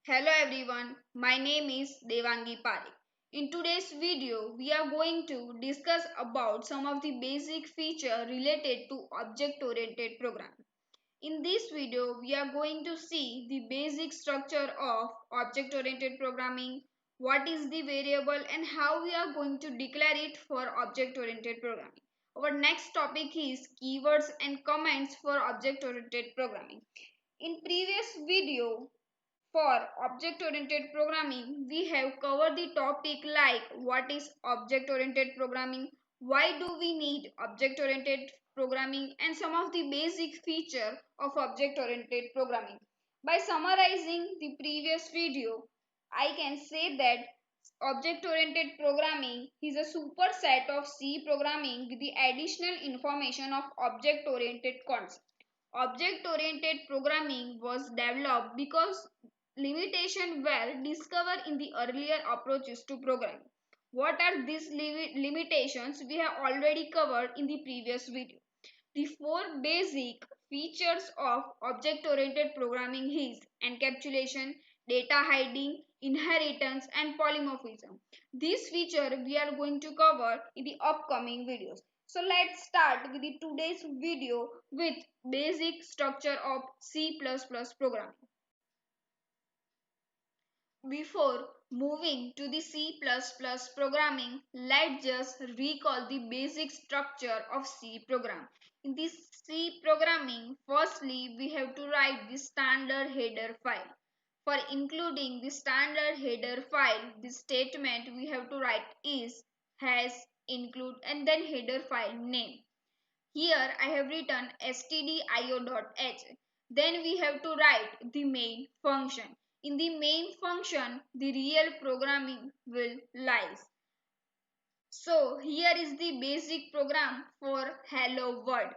Hello everyone, my name is Devangi Parekh. In today's video, we are going to discuss about some of the basic features related to object-oriented programming. In this video, we are going to see the basic structure of object-oriented programming, what is the variable and how we are going to declare it for object-oriented programming. Our next topic is keywords and comments for object-oriented programming. In previous video, for object-oriented programming, we have covered the topic like what is object-oriented programming, why do we need object-oriented programming, and some of the basic feature of object-oriented programming. By summarizing the previous video, I can say that object-oriented programming is a superset of C programming with the additional information of object-oriented concept. Object-oriented programming was developed because limitations were discovered in the earlier approaches to programming. What are these limitations? We have already covered in the previous video. The four basic features of object-oriented programming is encapsulation, data hiding, inheritance and polymorphism. These features we are going to cover in the upcoming videos. So let's start with the today's video with basic structure of C++ programming. Before moving to the C++ programming, let's just recall the basic structure of C program. In this C programming, firstly we have to write the standard header file. For including the standard header file, the statement we have to write is has include and then header file name. Here I have written stdio.h. Then we have to write the main function. In the main function, the real programming will lies. So here is the basic program for hello world.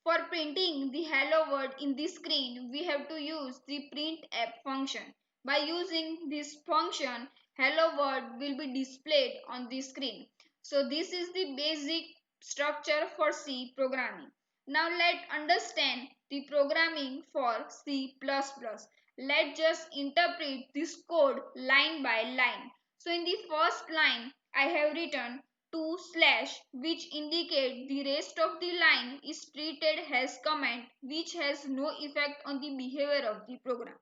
For printing the hello world in the screen, we have to use the printf function. By using this function, hello world will be displayed on the screen. So this is the basic structure for C programming. Now let's understand the programming for C++. Let's just interpret this code line by line. So in the first line, I have written 2 slash which indicate the rest of the line is treated as comment which has no effect on the behavior of the program.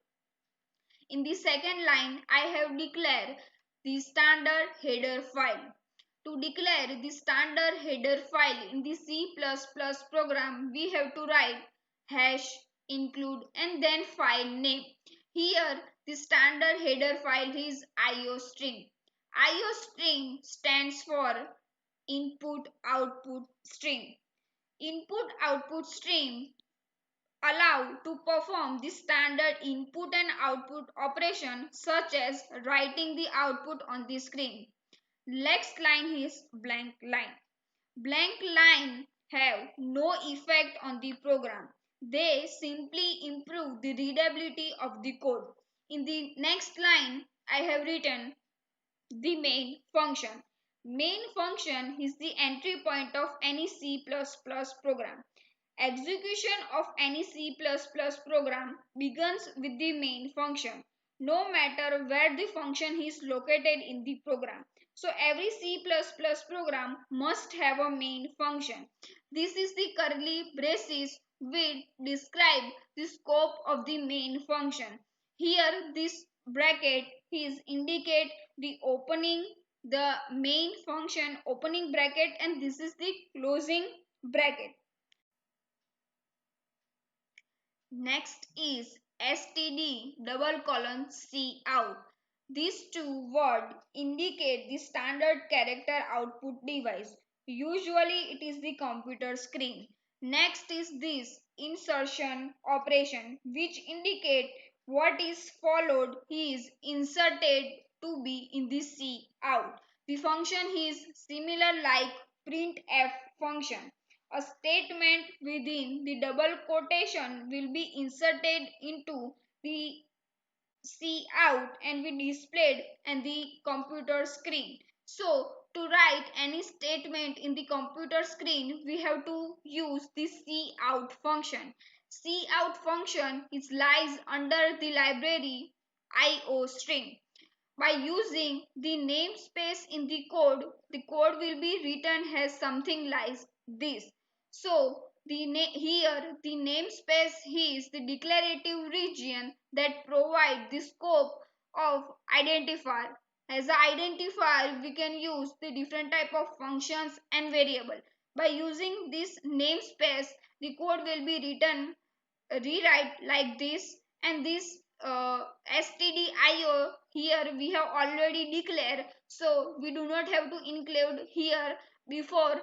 In the second line, I have declared the standard header file. To declare the standard header file in the C++ program, we have to write hash include and then file name. Here, the standard header file is iostream. Iostream stands for input output stream. Input output stream allow to perform the standard input and output operation such as writing the output on the screen. Next line is blank line. Blank line have no effect on the program. They simply improve the readability of the code. In the next line, I have written the main function. Main function is the entry point of any C++ program. Execution of any C++ program begins with the main function, no matter where the function is located in the program. So every C++ program must have a main function. This is the curly braces which describe the scope of the main function. Here this bracket is indicate the opening the main function opening bracket and this is the closing bracket. Next is std double colon cout. These two words indicate the standard character output device. Usually it is the computer screen. Next is this insertion operation which indicate what is followed is inserted to be in the cout. The function is similar like printf function. A statement within the double quotation will be inserted into the cout and be displayed on the computer screen. So to write any statement in the computer screen, we have to use the cout function. Cout function is lies under the library IO string. By using the namespace in the code will be written as something like this. So here the namespace is the declarative region that provide the scope of identifier. As an identifier, we can use the different type of functions and variable. By using this namespace, the code will be written rewrite like this, and this stdio here we have already declared, so we do not have to include here before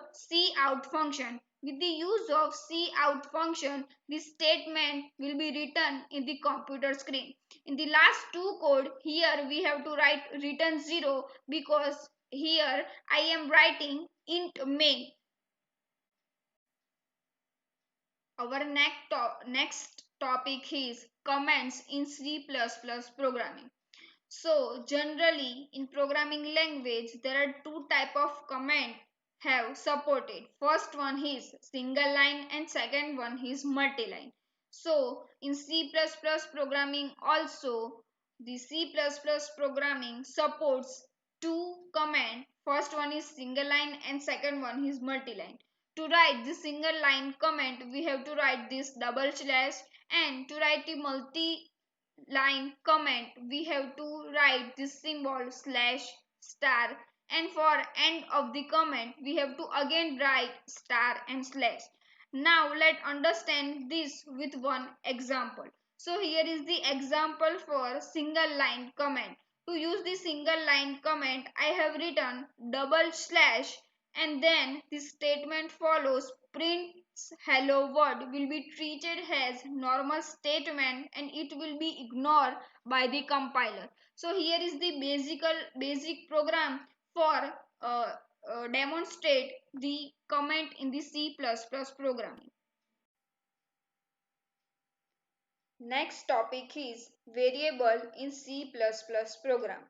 cout function. With the use of cout function, this statement will be written in the computer screen. In the last two code, here we have to write return 0 because here I am writing int main. Our next topic is comments in C++ programming. So generally in programming language there are two type of comment have supported. First one is single line and second one is multi-line. So in C++ programming also the C++ programming supports two command. First one is single line and second one is multi-line. To write the single line comment we have to write this double slash, and to write the multi line comment we have to write this symbol slash star, and for end of the comment we have to again write star and slash. Now let understand this with one example. So here is the example for single line comment. To use the single line comment I have written double slash, and then the statement follows print hello world will be treated as normal statement and it will be ignored by the compiler. So here is the basic program for demonstrate the comment in the C++ programming. Next topic is variable in C++ program.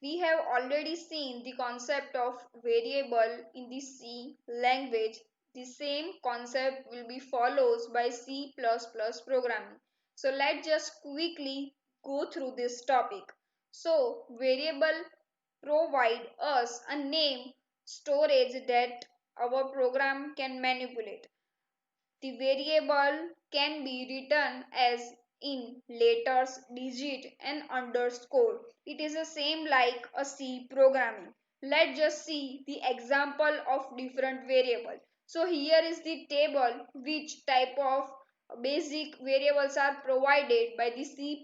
We have already seen the concept of variable in the C language. The same concept will be followed by C++ programming. So let's just quickly go through this topic. So variable provide us a name storage that our program can manipulate. The variable can be written as in letters, digit and underscore. It is the same like a C programming. Let's just see the example of different variable. So here is the table which type of basic variables are provided by the C++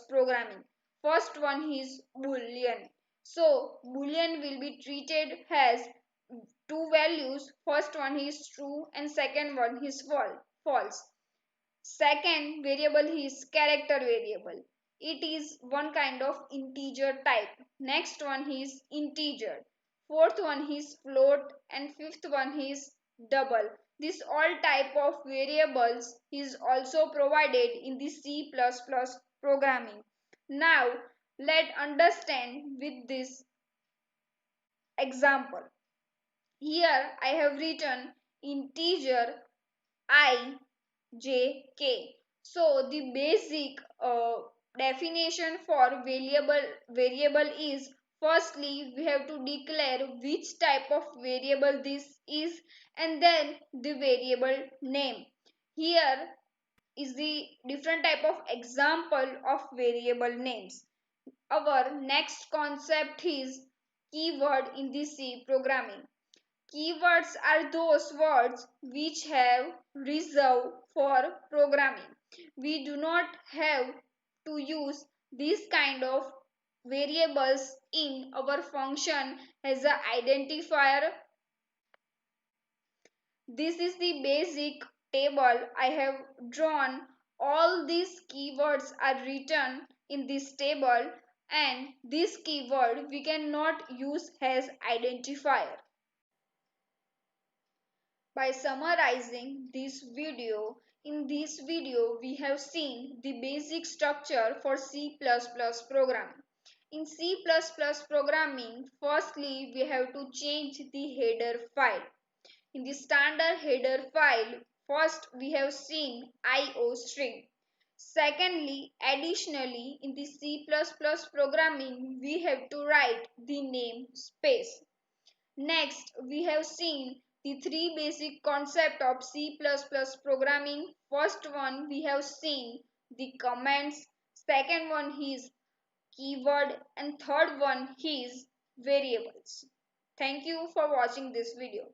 programming. First one is boolean. So boolean will be treated as two values. First one is true and second one is false. Second variable is character variable. It is one kind of integer type. Next one is integer. Fourth one is float and fifth one is double. This all type of variables is also provided in the C++ programming. Now let understand with this example. Here I have written integer I, J, K. So the basic definition for variable is, firstly we have to declare which type of variable this is and then the variable name. Here is the different type of example of variable names. Our next concept is keyword in the C programming. Keywords are those words which have reserved for programming. We do not have to use this kind of variables in our function as an identifier. This is the basic table I have drawn. All these keywords are written in this table, and this keyword we cannot use as identifier. By summarizing this video, in this video we have seen the basic structure for C++ programming. In C++ programming, firstly we have to change the header file. In the standard header file, first we have seen IO string. Secondly, additionally, in the C++ programming, we have to write the name space. Next, we have seen the three basic concepts of C++ programming. First one, we have seen the commands. Second one is keyword, and third one is variables. Thank you for watching this video.